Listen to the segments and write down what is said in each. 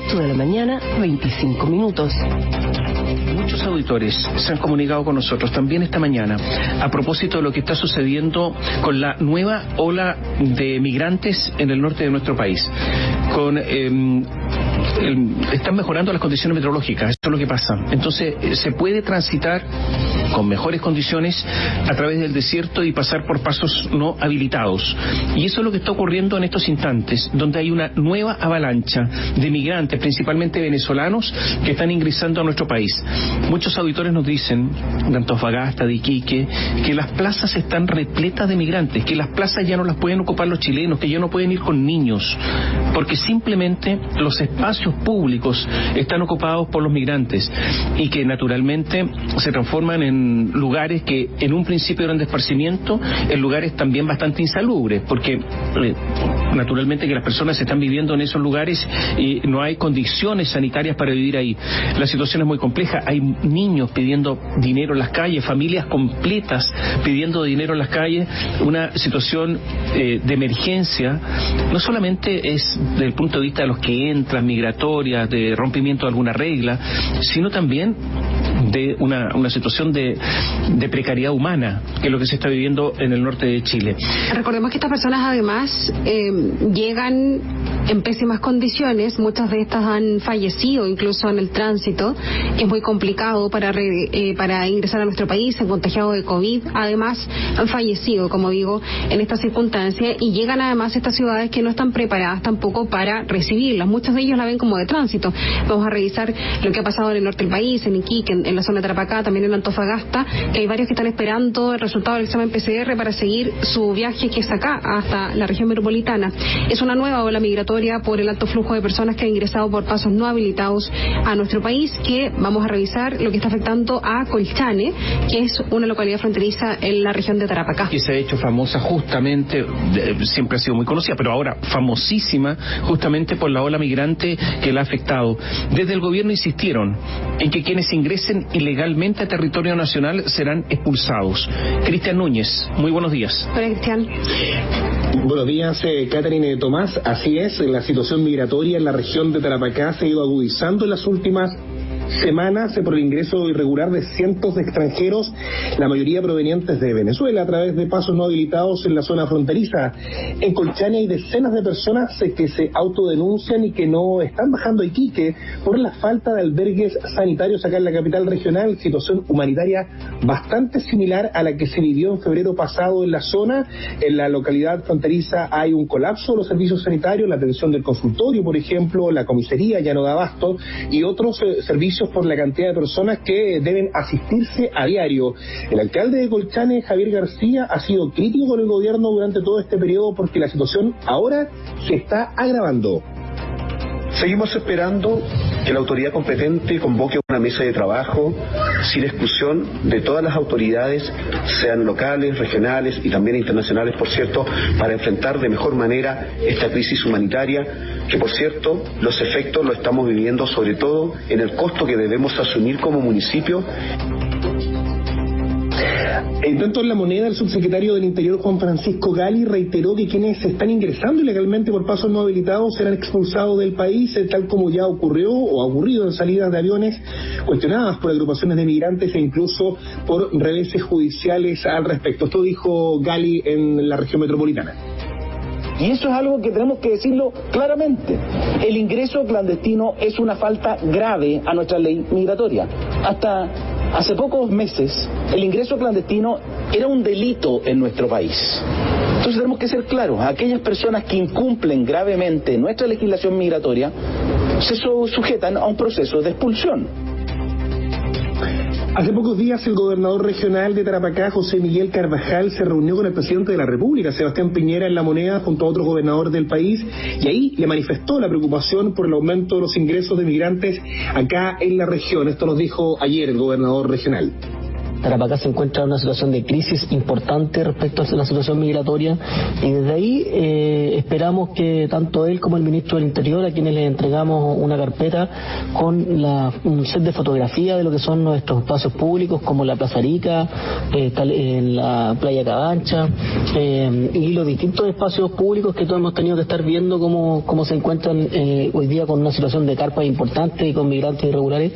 8 de la mañana, 25 minutos. Muchos auditores se han comunicado con nosotros también esta mañana a propósito de lo que está sucediendo con la nueva ola de migrantes en el norte de nuestro país. Están mejorando las condiciones meteorológicas, esto es lo que pasa. Entonces se puede transitar con mejores condiciones a través del desierto y pasar por pasos no habilitados. Y eso es lo que está ocurriendo en estos instantes, donde hay una nueva avalancha de migrantes, principalmente venezolanos, que están ingresando a nuestro país. Muchos auditores nos dicen, de Antofagasta, de Iquique, que las plazas están repletas de migrantes, que las plazas ya no las pueden ocupar los chilenos, que ya no pueden ir con niños, porque simplemente los espacios públicos están ocupados por los migrantes y que naturalmente se transforman en lugares que en un principio eran de esparcimiento, en lugares también bastante insalubres, porque naturalmente que las personas están viviendo en esos lugares y no hay condiciones sanitarias para vivir ahí. La situación es muy compleja, hay niños pidiendo dinero en las calles, familias completas pidiendo dinero en las calles, una situación de emergencia, no solamente es desde el punto de vista de los que entran, migratorias, de rompimiento de alguna regla, sino también de una situación de precariedad humana, que es lo que se está viviendo en el norte de Chile. Recordemos que estas personas además llegan en pésimas condiciones, muchas de estas han fallecido incluso en el tránsito, que es muy complicado para ingresar a nuestro país, se han contagiado de COVID, además han fallecido, como digo, en estas circunstancias, y llegan además a estas ciudades que no están preparadas tampoco para recibirlas, muchos de ellos la ven como de tránsito. Vamos a revisar lo que ha pasado en el norte del país, en Iquique, en la zona de Tarapacá, también en Antofagasta, que hay varios que están esperando el resultado del examen PCR para seguir su viaje, que es acá, hasta la región metropolitana. Es una nueva ola migratoria por el alto flujo de personas que han ingresado por pasos no habilitados a nuestro país, que vamos a revisar lo que está afectando a Colchane, que es una localidad fronteriza en la región de Tarapacá. Que se ha hecho famosa justamente, siempre ha sido muy conocida, pero ahora famosísima justamente por la ola migrante que la ha afectado. Desde el gobierno insistieron en que quienes ingresen ilegalmente a territorio nacional serán expulsados. Cristian Núñez, muy buenos días. Hola, Cristian. Buenos días, Catherine Tomás. Así es, la situación migratoria en la región de Tarapacá se ha ido agudizando en las últimas semanas por el ingreso irregular de cientos de extranjeros, la mayoría provenientes de Venezuela, a través de pasos no habilitados en la zona fronteriza. En Colchane hay decenas de personas que se autodenuncian y que no están bajando a Iquique por la falta de albergues sanitarios acá en la capital regional, situación humanitaria bastante similar a la que se vivió en febrero pasado en la zona. En la localidad fronteriza hay un colapso de los servicios sanitarios, la atención del consultorio, por ejemplo, la comisaría ya no da abasto, y otros servicios por la cantidad de personas que deben asistirse a diario. El alcalde de Colchane, Javier García, ha sido crítico con el gobierno durante todo este periodo porque la situación ahora se está agravando. Seguimos esperando que la autoridad competente convoque una mesa de trabajo sin exclusión de todas las autoridades, sean locales, regionales y también internacionales, por cierto, para enfrentar de mejor manera esta crisis humanitaria, que por cierto los efectos los estamos viviendo sobre todo en el costo que debemos asumir como municipio. En tanto, en La Moneda, el subsecretario del Interior, Juan Francisco Gali, reiteró que quienes están ingresando ilegalmente por pasos no habilitados serán expulsados del país, tal como ya ocurrió o ha ocurrido en salidas de aviones cuestionadas por agrupaciones de migrantes e incluso por reveses judiciales al respecto. Esto dijo Gali en la región metropolitana. Y eso es algo que tenemos que decirlo claramente. El ingreso clandestino es una falta grave a nuestra ley migratoria. Hasta hace pocos meses, el ingreso clandestino era un delito en nuestro país. Entonces tenemos que ser claros, aquellas personas que incumplen gravemente nuestra legislación migratoria se sujetan a un proceso de expulsión. Hace pocos días el gobernador regional de Tarapacá, José Miguel Carvajal, se reunió con el presidente de la República, Sebastián Piñera, en La Moneda, junto a otros gobernadores del país, y ahí le manifestó la preocupación por el aumento de los ingresos de migrantes acá en la región. Esto nos dijo ayer el gobernador regional. Tarapacá se encuentra en una situación de crisis importante respecto a la situación migratoria, y desde ahí esperamos que tanto él como el ministro del Interior, a quienes le entregamos una carpeta con un set de fotografía de lo que son nuestros espacios públicos, como la Plaza Arica, en la Playa Cabancha, y los distintos espacios públicos que todos hemos tenido que estar viendo cómo se encuentran hoy día con una situación de carpas importante y con migrantes irregulares.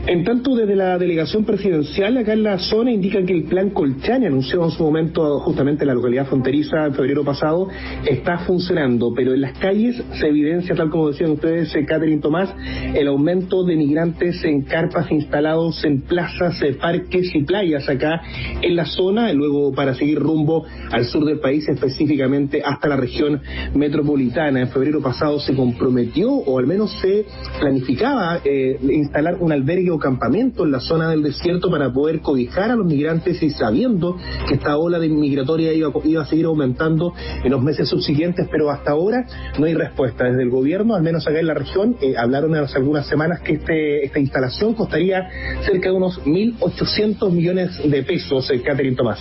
En tanto, desde la delegación presidencial acá en la zona indican que el plan Colchane, anunciado en su momento justamente en la localidad fronteriza en febrero pasado, está funcionando, pero en las calles se evidencia, tal como decían ustedes, Catherine Tomás, el aumento de migrantes en carpas instalados en plazas, parques y playas acá en la zona, luego para seguir rumbo al sur del país, específicamente hasta la región metropolitana. En febrero pasado se comprometió, o al menos se planificaba, instalar un albergue o campamento en la zona del desierto para poder cobijar a los migrantes, y sabiendo que esta ola de migratoria iba a seguir aumentando en los meses subsiguientes, pero hasta ahora no hay respuesta desde el gobierno, al menos acá en la región. Hablaron hace algunas semanas que esta instalación costaría cerca de unos 1.800 millones de pesos, Catherine Tomás.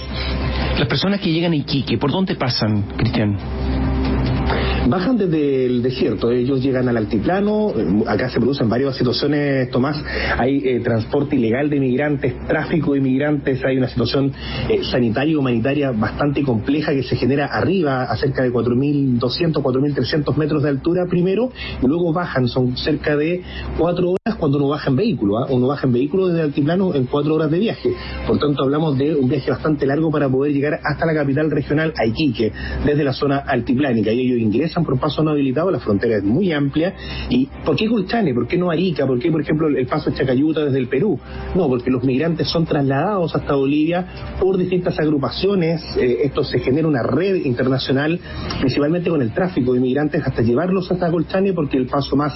Las personas que llegan a Iquique, ¿por dónde pasan, Cristian? Bajan desde el desierto, ellos llegan al altiplano. Acá se producen varias situaciones, Tomás. Hay transporte ilegal de migrantes, tráfico de migrantes, hay una situación sanitaria y humanitaria bastante compleja que se genera arriba, a cerca de 4.200, 4.300 metros de altura primero, y luego bajan, son cerca de 4 horas cuando uno baja en vehículo, uno baja en vehículo desde el altiplano en 4 horas de viaje. Por tanto, hablamos de un viaje bastante largo para poder llegar hasta la capital regional, a Iquique, desde la zona altiplánica, y ellos ingresan por paso no habilitado. La frontera es muy amplia. ¿Y por qué Colchane? ¿Por qué no Arica? ¿Por qué, por ejemplo, el paso de Chacayuta desde el Perú? No, porque los migrantes son trasladados hasta Bolivia por distintas agrupaciones. Esto se genera una red internacional, principalmente con el tráfico de migrantes, hasta llevarlos hasta Colchane, porque el paso más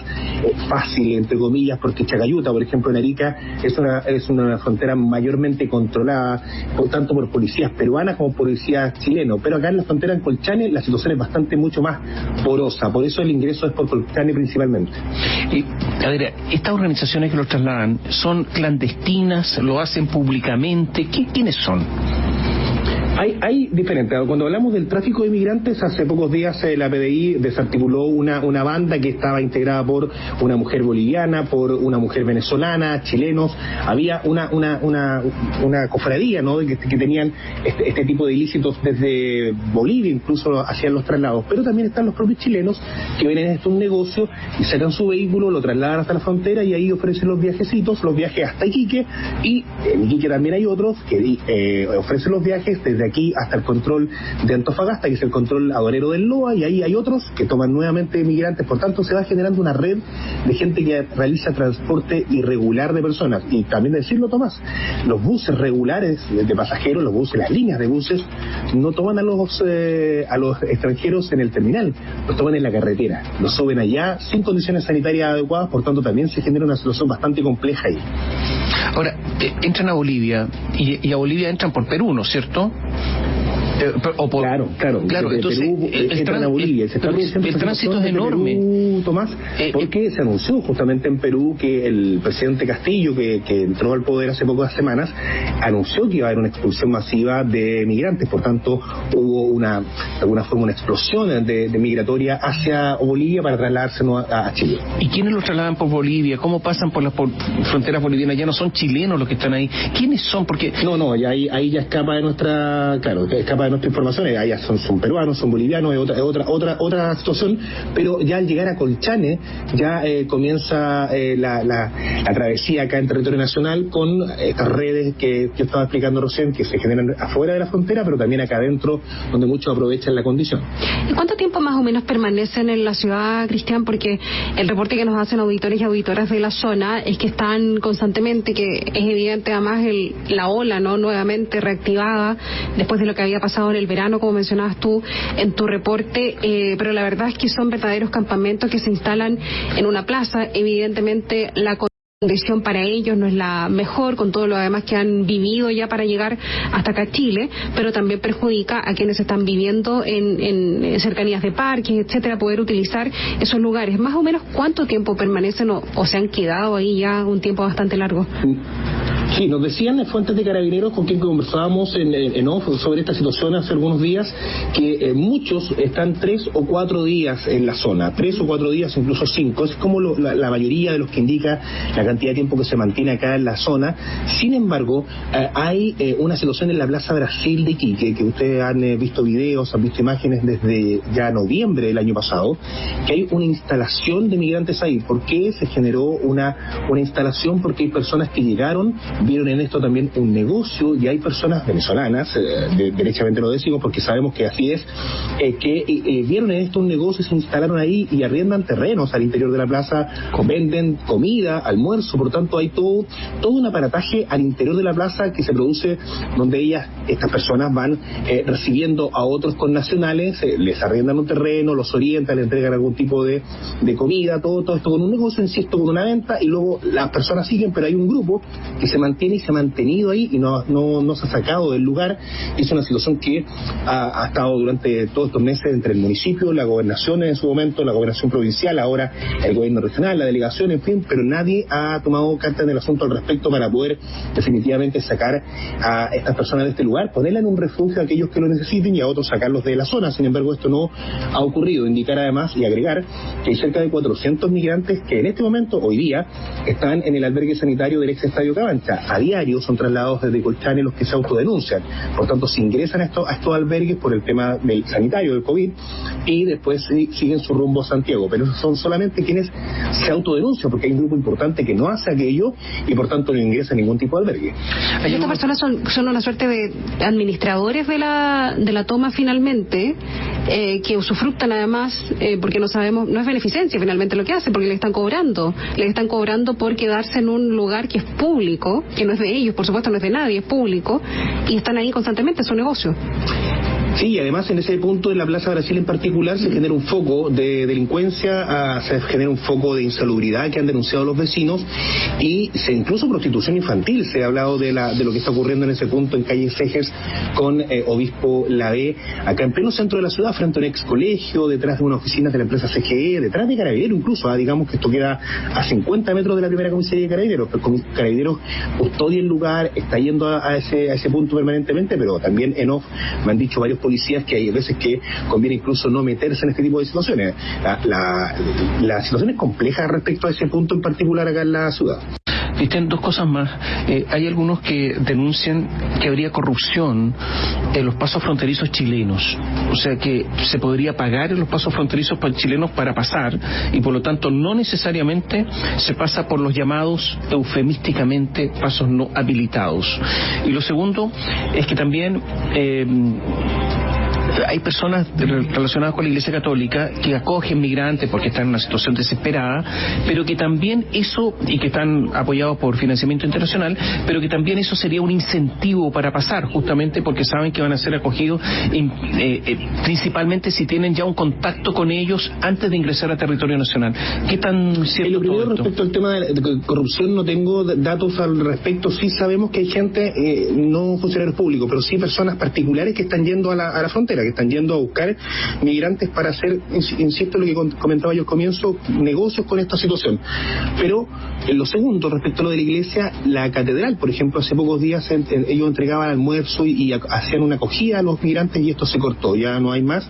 fácil, entre comillas, porque Chacayuta, por ejemplo, en Arica, es una frontera mayormente controlada, tanto por policías peruanas como policías chilenos. Pero acá en la frontera en Colchane la situación es mucho más porosa, por eso el ingreso es por Colchane principalmente. A ver, estas organizaciones que los trasladan, ¿son clandestinas? ¿Lo hacen públicamente? ¿Quiénes son? Hay diferentes. Cuando hablamos del tráfico de migrantes, hace pocos días la PDI desarticuló una banda que estaba integrada por una mujer boliviana, por una mujer venezolana, chilenos. Había una cofradía, ¿no?, que tenían este tipo de ilícitos desde Bolivia, incluso hacían los traslados. Pero también están los propios chilenos que vienen a un negocio y sacan su vehículo, lo trasladan hasta la frontera y ahí ofrecen los viajecitos, los viajes hasta Iquique. Y en Iquique también hay otros que ofrecen los viajes desde aquí hasta el control de Antofagasta, que es el control aduanero del LOA, y ahí hay otros que toman nuevamente migrantes. Por tanto, se va generando una red de gente que realiza transporte irregular de personas. Y también decirlo, Tomás, los buses regulares de pasajeros, los buses, las líneas de buses, no toman a los extranjeros en el terminal, los toman en la carretera, los suben allá sin condiciones sanitarias adecuadas. Por tanto, también se genera una situación bastante compleja ahí. Ahora, entran a Bolivia y a Bolivia entran por Perú, ¿no es cierto? Claro, entonces Perú, entran a Bolivia. El tránsito es enorme, Perú, Tomás, porque se anunció justamente en Perú que el presidente Castillo, que entró al poder hace pocas semanas, anunció que iba a haber una expulsión masiva de migrantes. Por tanto, hubo de alguna forma una explosión de migratoria hacia Bolivia para trasladarse a Chile. ¿Y quiénes los trasladan por Bolivia? ¿Cómo pasan por las fronteras bolivianas? Ya no son chilenos los que están ahí. ¿Quiénes son? Porque no, ya ahí ya escapa de nuestra información. Allá son peruanos, son bolivianos, es otra situación. Pero ya al llegar a Colchane ya comienza la travesía acá en territorio nacional con estas redes que yo estaba explicando recién, que se generan afuera de la frontera, pero también acá adentro, donde muchos aprovechan la condición. ¿Y cuánto tiempo más o menos permanecen en la ciudad, Cristian? Porque el reporte que nos hacen auditores y auditoras de la zona es que están constantemente, que es evidente además la ola, ¿no?, nuevamente reactivada después de lo que había pasado en el verano, como mencionabas tú en tu reporte, pero la verdad es que son verdaderos campamentos que se instalan en una plaza. Evidentemente la condición para ellos no es la mejor, con todo lo demás que han vivido ya para llegar hasta acá a Chile, pero también perjudica a quienes están viviendo en cercanías de parques, etcétera, poder utilizar esos lugares. Más o menos, ¿cuánto tiempo permanecen o se han quedado ahí ya un tiempo bastante largo? Sí, nos decían fuentes de Carabineros con quien conversábamos en off sobre esta situación hace algunos días, que muchos están 3 o 4 días en la zona, 3 o 4 días, incluso 5, es como la mayoría de los que indica la cantidad de tiempo que se mantiene acá en la zona. Sin embargo, hay una situación en la Plaza Brasil de Iquique, que ustedes han visto videos, han visto imágenes desde ya noviembre del año pasado, que hay una instalación de migrantes ahí. ¿Por qué se generó una instalación? Porque hay personas que llegaron, vieron en esto también un negocio, y hay personas venezolanas, derechamente lo decimos porque sabemos que así es, que vieron en esto un negocio y se instalaron ahí y arriendan terrenos al interior de la plaza, venden comida, almuerzo, por tanto hay todo un aparataje al interior de la plaza que se produce, donde estas personas van recibiendo a otros connacionales, les arriendan un terreno, los orientan, les entregan algún tipo de comida, todo esto con un negocio, insisto, con una venta, y luego las personas siguen, pero hay un grupo que se mantiene y se ha mantenido ahí y no se ha sacado del lugar. Es una situación que ha estado durante todos estos meses entre el municipio, la gobernación en su momento, la gobernación provincial, ahora el gobierno regional, la delegación, en fin, pero nadie ha tomado carta en el asunto al respecto para poder definitivamente sacar a estas personas de este lugar, ponerla en un refugio a aquellos que lo necesiten y a otros sacarlos de la zona. Sin embargo, esto no ha ocurrido. Indicar además y agregar que hay cerca de 400 migrantes que en este momento, hoy día, están en el albergue sanitario del ex Estadio Cabancha. A diario son trasladados desde Colchane los que se autodenuncian. Por tanto, se ingresan a estos albergues por el tema del sanitario, del COVID, y después siguen su rumbo a Santiago. Pero son solamente quienes se autodenuncian, porque hay un grupo importante que no hace aquello y por tanto no ingresa a ningún tipo de albergue. Estas personas son una suerte de administradores de la toma finalmente, que usufructan además, porque no sabemos, no es beneficencia finalmente lo que hace, porque le están cobrando por quedarse en un lugar que es público, que no es de ellos, por supuesto no es de nadie, es público, y están ahí constantemente, es su negocio. Sí, y además en ese punto en la Plaza Brasil en particular se genera un foco de delincuencia, se genera un foco de insalubridad que han denunciado los vecinos, y incluso prostitución infantil. Se ha hablado de lo que está ocurriendo en ese punto en calle Cejes con Obispo Lavé, acá en pleno centro de la ciudad, frente a un ex colegio, detrás de unas oficinas de la empresa CGE, detrás de Carabineros incluso, digamos que esto queda a 50 metros de la primera comisaría de Carabineros, pero Carabineros custodia el lugar, está yendo a ese punto permanentemente, pero también en off me han dicho varios policías que hay veces que conviene incluso no meterse en este tipo de situaciones. La situación es compleja respecto a ese punto en particular acá en la ciudad. Cristian, dos cosas más. Hay algunos que denuncian que habría corrupción en los pasos fronterizos chilenos. O sea que se podría pagar en los pasos fronterizos chilenos para pasar, y por lo tanto no necesariamente se pasa por los llamados eufemísticamente pasos no habilitados. Y lo segundo es que también hay personas relacionadas con la Iglesia Católica que acogen migrantes porque están en una situación desesperada, pero que también eso, y que están apoyados por financiamiento internacional, pero que también eso sería un incentivo para pasar, justamente porque saben que van a ser acogidos principalmente si tienen ya un contacto con ellos antes de ingresar a territorio nacional. ¿Qué tan cierto? Lo primero, todo esto? respecto al tema de corrupción, no tengo datos al respecto. Sí sabemos que hay gente, no funcionarios públicos, pero sí personas particulares que están yendo a la frontera, que están yendo a buscar migrantes para hacer, insisto, lo que comentaba yo al comienzo, negocios con esta situación. Pero en lo segundo, respecto a lo de la iglesia, la catedral, por ejemplo, hace pocos días ellos entregaban almuerzo y hacían una acogida a los migrantes, y esto se cortó, ya no hay más.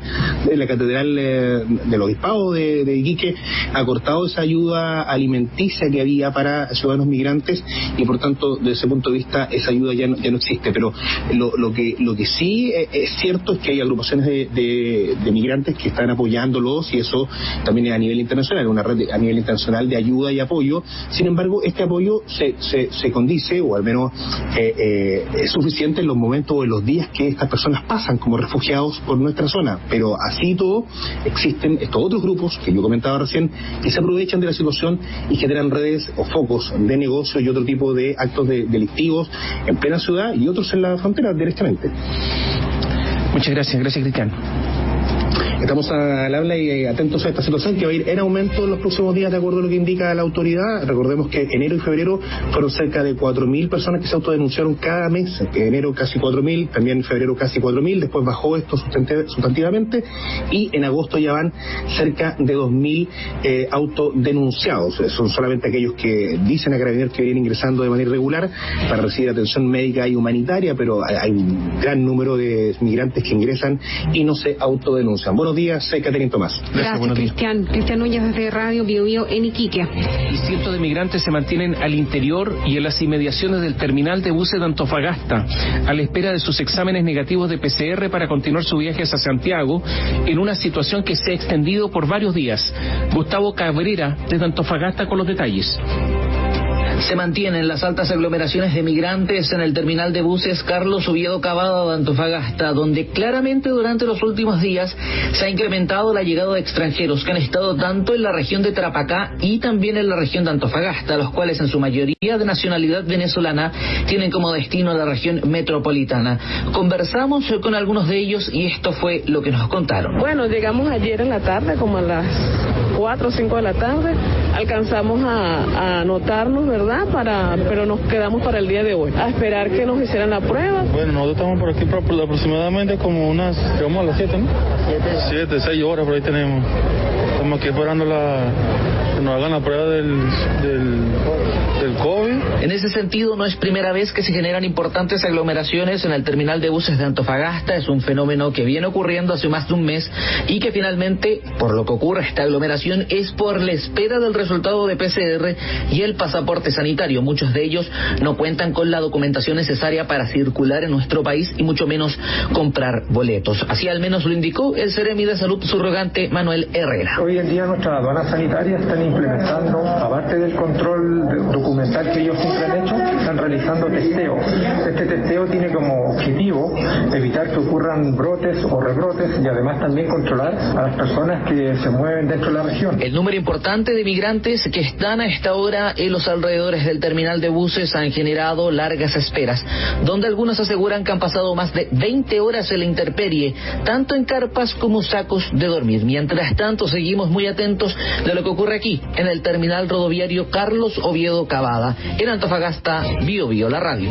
La catedral del obispado de Iquique ha cortado esa ayuda alimenticia que había para ciudadanos migrantes, y por tanto, desde ese punto de vista, esa ayuda ya no existe. Pero lo que sí es cierto es que hay agrupaciones de migrantes que están apoyándolos, y eso también es a nivel internacional, una red a nivel internacional de ayuda y apoyo. Sin embargo, este apoyo se condice, o al menos es suficiente en los momentos o en los días que estas personas pasan como refugiados por nuestra zona. Pero así todo, existen estos otros grupos que yo comentaba recién, que se aprovechan de la situación y generan redes o focos de negocio y otro tipo de actos delictivos en plena ciudad y otros en la frontera directamente. Muchas gracias, Cristian. Estamos al habla y atentos a esta situación que va a ir en aumento en los próximos días de acuerdo a lo que indica la autoridad. Recordemos que enero y febrero fueron cerca de 4.000 personas que se autodenunciaron cada mes. Enero casi 4.000, también en febrero casi 4.000, después bajó esto sustantivamente y en agosto ya van cerca de 2.000 autodenunciados. Son solamente aquellos que dicen a Carabineros que vienen ingresando de manera irregular para recibir atención médica y humanitaria, pero hay un gran número de migrantes que ingresan y no se autodenuncian. Buenos días, Catherine Tomás. Gracias, Cristian. Cristian Núñez desde Radio Bio Bio en Iquique. Y cientos de migrantes se mantienen al interior y en las inmediaciones del terminal de buses de Antofagasta, a la espera de sus exámenes negativos de PCR para continuar su viaje hacia Santiago, en una situación que se ha extendido por varios días. Gustavo Cabrera, desde Antofagasta, con los detalles. Se mantienen las altas aglomeraciones de migrantes en el terminal de buses Carlos Oviedo Cavada de Antofagasta, donde claramente durante los últimos días se ha incrementado la llegada de extranjeros que han estado tanto en la región de Tarapacá y también en la región de Antofagasta, los cuales en su mayoría de nacionalidad venezolana tienen como destino la región metropolitana. Conversamos con algunos de ellos y esto fue lo que nos contaron. Bueno, llegamos ayer en la tarde, como a las 4 o 5 de la tarde, alcanzamos a anotarnos, ¿verdad? Pero nos quedamos para el día de hoy, a esperar que nos hicieran la prueba. Bueno, nosotros estamos por aquí aproximadamente como llegamos a las 7, ¿no? 7, 6 horas por ahí tenemos. Estamos aquí esperando que nos hagan la prueba del COVID. En ese sentido, no es primera vez que se generan importantes aglomeraciones en el terminal de buses de Antofagasta. Es un fenómeno que viene ocurriendo hace más de un mes y que finalmente, por lo que ocurre esta aglomeración, es por la espera del resultado de PCR y el pasaporte sanitario. Muchos de ellos no cuentan con la documentación necesaria para circular en nuestro país y mucho menos comprar boletos. Así al menos lo indicó el Seremi de Salud subrogante Manuel Herrera. Hoy en día nuestras aduanas sanitarias están implementando, aparte del control documental que ellos siempre han hecho, están realizando testeo. Este testeo tiene como objetivo evitar que ocurran brotes o rebrotes y además también controlar a las personas que se mueven dentro de la región. El número importante de migrantes que están a esta hora en los alrededores del terminal de buses han generado largas esperas, donde algunos aseguran que han pasado más de 20 horas en la intemperie, tanto en carpas como sacos de dormir. Mientras tanto, seguimos muy atentos de lo que ocurre aquí, en el terminal rodoviario Carlos Oviedo Cavada, en Antofagasta, Bio Bio, la radio.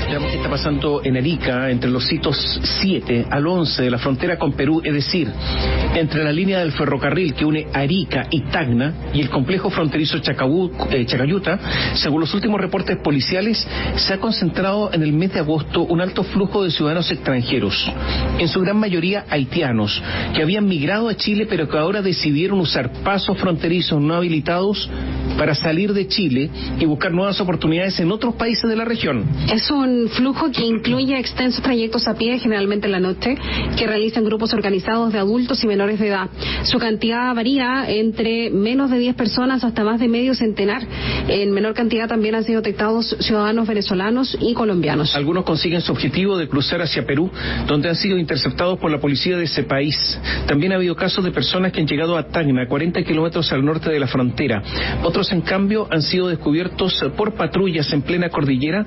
Veamos qué está pasando en Arica, entre los sitios 7 al 11 de la frontera con Perú, es decir, entre la línea del ferrocarril que une Arica y Tacna y el complejo fronterizo Chacayuta. Según los últimos reportes policiales, se ha concentrado en el mes de agosto un alto flujo de ciudadanos extranjeros, en su gran mayoría haitianos, que habían migrado a Chile pero que ahora decidieron usar pasos fronterizos no habilitados para salir de Chile y buscar nuevas oportunidades en otros países de la región. Es un flujo que incluye extensos trayectos a pie, generalmente en la noche, que realizan grupos organizados de adultos y menores de edad. Su cantidad varía entre menos de 10 personas hasta más de medio centenar. En menor cantidad también han sido detectados ciudadanos venezolanos y colombianos. Algunos consiguen su objetivo de cruzar hacia Perú, donde han sido interceptados por la policía de ese país. También ha habido casos de personas que han llegado a Tacna, 40 kilómetros al norte de la frontera. Otros, en cambio, han sido descubiertos por patrullas en plena cordillera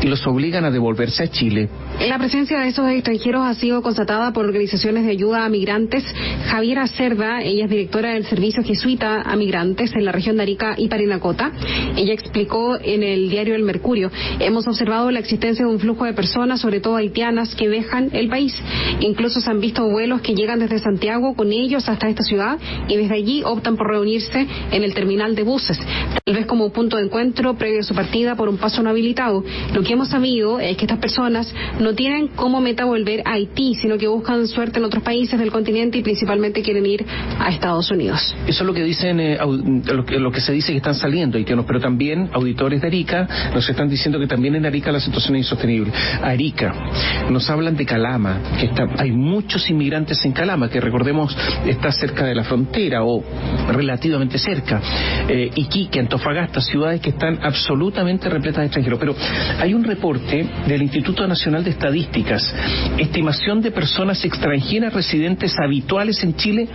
y los obligan a devolverse a Chile. La presencia de estos extranjeros ha sido constatada por organizaciones de ayuda a migrantes. Javiera Cerda, ella es directora del Servicio Jesuita a Migrantes en la región de Arica y Parinacota. Ella explicó en el diario El Mercurio: hemos observado la existencia de un flujo de personas, sobre todo haitianas, que dejan el país. Incluso se han visto vuelos que llegan desde Santiago con ellos hasta esta ciudad y desde allí optan por reunirse en el terminal de buses, tal vez como punto de encuentro previo a su partida por un paso no habilitado. Lo que hemos sabido es que estas personas no tienen como meta volver a Haití, sino que buscan suerte en otros países del continente y principalmente quieren ir a Estados Unidos. Eso es lo que dicen, lo que se dice que están saliendo haitianos, pero también auditores de Arica nos están diciendo que también en Arica la situación es insostenible. Arica, nos hablan de Calama, que hay muchos inmigrantes en Calama, que recordemos está cerca de la frontera o relativamente cerca. Iquique, Antofagasta, ciudades que están absolutamente repletas de extranjeros. Pero hay hay un reporte del Instituto Nacional de Estadísticas, estimación de personas extranjeras residentes habituales en Chile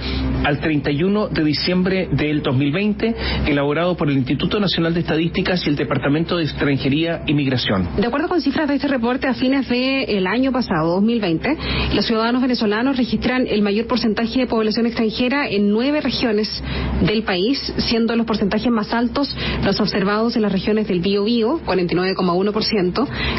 al 31 de diciembre del 2020, elaborado por el Instituto Nacional de Estadísticas y el Departamento de Extranjería y Migración. De acuerdo con cifras de este reporte, a fines del año pasado, 2020, los ciudadanos venezolanos registran el mayor porcentaje de población extranjera en 9 regiones del país, siendo los porcentajes más altos los observados en las regiones del Biobío, 49,1%,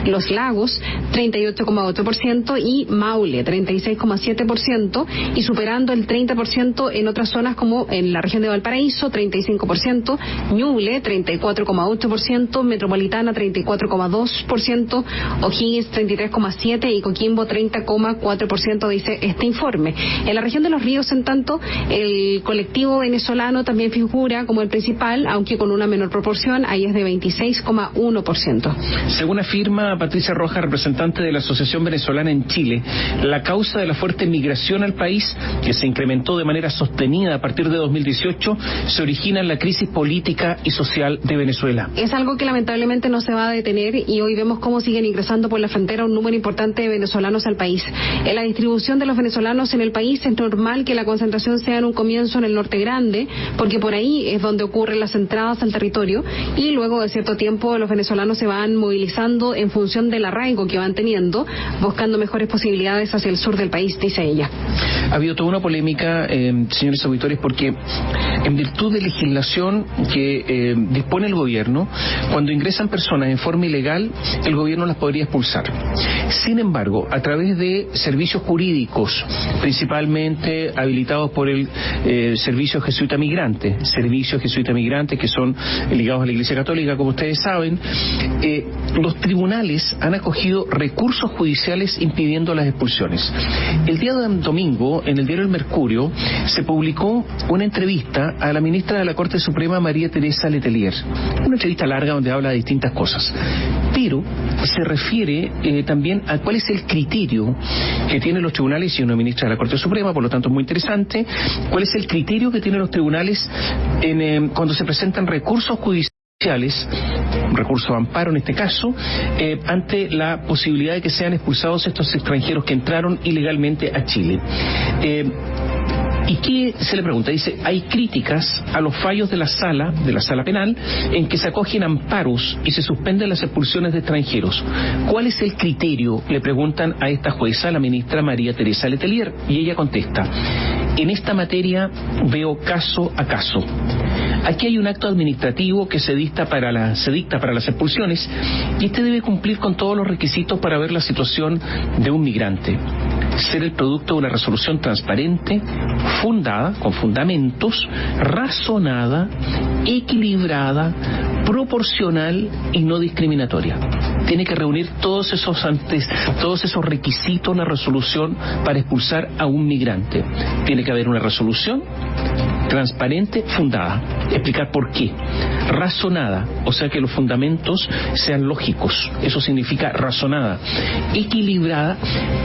Los Lagos, 38,8% y Maule, 36,7%, y superando el 30% en otras zonas como en la región de Valparaíso, 35%, Ñuble, 34,8%, Metropolitana, 34,2%, O'Higgins, 33,7% y Coquimbo, 30,4%, dice este informe. En la región de Los Ríos, en tanto, el colectivo venezolano también figura como el principal, aunque con una menor proporción, ahí es de 26,1%. Según afirma Patricia Rojas, representante de la Asociación Venezolana en Chile, la causa de la fuerte migración al país, que se incrementó de manera sostenida a partir de 2018, se origina en la crisis política y social de Venezuela. Es algo que lamentablemente no se va a detener y hoy vemos cómo siguen ingresando por la frontera un número importante de venezolanos al país. En la distribución de los venezolanos en el país es normal que la concentración sea en un comienzo en el norte grande, porque por ahí es donde ocurren las entradas al territorio, y luego de cierto tiempo los venezolanos se van movilizando en función del arraigo que van teniendo, buscando mejores posibilidades hacia el sur del país, dice ella. Ha habido toda una polémica, señores auditores, porque en virtud de legislación que dispone el gobierno, cuando ingresan personas en forma ilegal, el gobierno las podría expulsar. Sin embargo, a través de servicios jurídicos, principalmente habilitados por el Servicio Jesuita Migrante, que son ligados a la Iglesia Católica, como ustedes saben, los tribunales han acogido recursos judiciales impidiendo las expulsiones. El día de domingo, en el diario El Mercurio, se publicó una entrevista a la ministra de la Corte Suprema, María Teresa Letelier. Una entrevista larga donde habla de distintas cosas, pero se refiere también a cuál es el criterio que tienen los tribunales, y una ministra de la Corte Suprema, por lo tanto es muy interesante, cuál es el criterio que tienen los tribunales cuando se presentan recursos judiciales, un recurso de amparo en este caso, ante la posibilidad de que sean expulsados estos extranjeros que entraron ilegalmente a Chile. ¿Y qué se le pregunta? Dice, hay críticas a los fallos de la sala penal, en que se acogen amparos y se suspenden las expulsiones de extranjeros. ¿Cuál es el criterio? Le preguntan a esta jueza, la ministra María Teresa Letelier, y ella contesta, en esta materia veo caso a caso. Aquí hay un acto administrativo que se dicta para las expulsiones, y este debe cumplir con todos los requisitos para ver la situación de un migrante. Ser el producto de una resolución transparente, fundada, con fundamentos, razonada, equilibrada, proporcional y no discriminatoria. Tiene que reunir todos esos requisitos, una resolución para expulsar a un migrante. Tiene que haber una resolución transparente, fundada. Explicar por qué. Razonada, o sea que los fundamentos sean lógicos. Eso significa razonada. Equilibrada,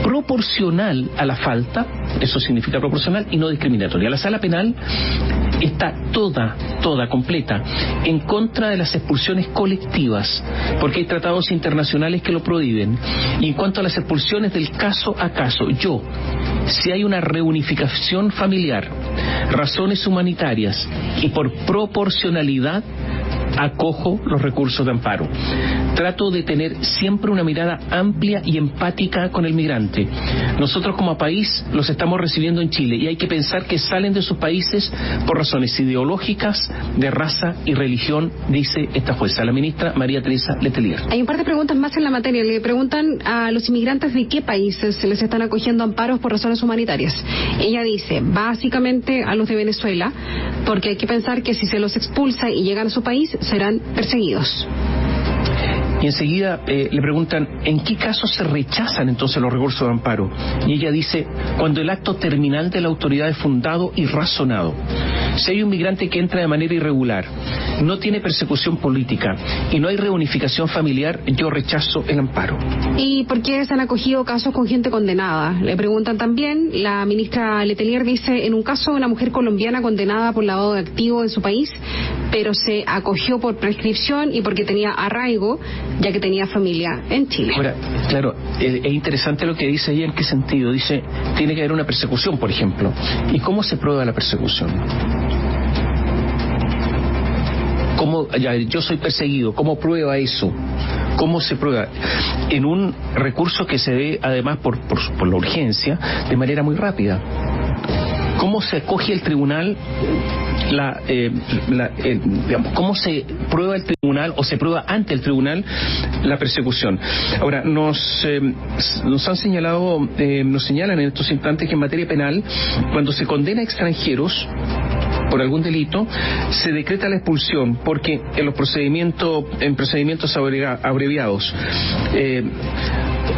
proporcional a la falta. Eso significa proporcional y no discriminatoria. La sala penal está toda completa en contra de las expulsiones colectivas, porque hay tratados internacionales que lo prohíben. Y en cuanto a las expulsiones del caso a caso, si hay una reunificación familiar, razones humanitarias y por proporcionalidad, acojo los recursos de amparo. Trato de tener siempre una mirada amplia y empática con el migrante. Nosotros como país los estamos recibiendo en Chile y hay que pensar que salen de sus países por razones ideológicas, de raza y religión, dice esta jueza, la ministra María Teresa Letelier. Hay un par de preguntas más en la materia. Le preguntan a los inmigrantes de qué países se les están acogiendo amparos por razones humanitarias. Ella dice, básicamente a los de Venezuela, porque hay que pensar que si se los expulsa y llegan a su país, serán perseguidos. Y enseguida le preguntan, ¿en qué casos se rechazan entonces los recursos de amparo? Y ella dice, cuando el acto terminal de la autoridad es fundado y razonado. Si hay un migrante que entra de manera irregular, no tiene persecución política y no hay reunificación familiar, yo rechazo el amparo. ¿Y por qué se han acogido casos con gente condenada? Le preguntan también, la ministra Letelier dice, en un caso de una mujer colombiana condenada por lavado de activos en su país, pero se acogió por prescripción y porque tenía arraigo, ya que tenía familia en Chile. Ahora, claro, es interesante lo que dice ahí. ¿En qué sentido? Dice, tiene que haber una persecución, por ejemplo. ¿Y cómo se prueba la persecución? ¿Cómo, yo soy perseguido? ¿Cómo prueba eso? ¿Cómo se prueba? En un recurso que se ve, además, por la urgencia, de manera muy rápida. ¿Cómo se acoge el tribunal? Digamos, ¿cómo se prueba el tribunal o se prueba ante el tribunal la persecución? Ahora, nos han señalado, nos señalan en estos instantes que en materia penal, cuando se condena a extranjeros por algún delito, se decreta la expulsión, porque en procedimientos abreviados,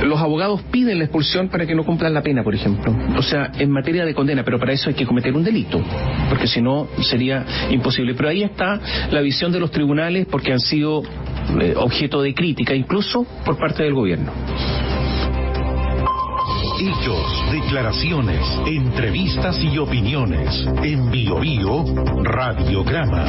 los abogados piden la expulsión para que no cumplan la pena, por ejemplo. O sea, en materia de condena, pero para eso hay que cometer un delito, porque si no sería imposible. Pero ahí está la visión de los tribunales, porque han sido objeto de crítica, incluso por parte del gobierno. Hechos, declaraciones, entrevistas y opiniones. En Bio Bio Radiograma.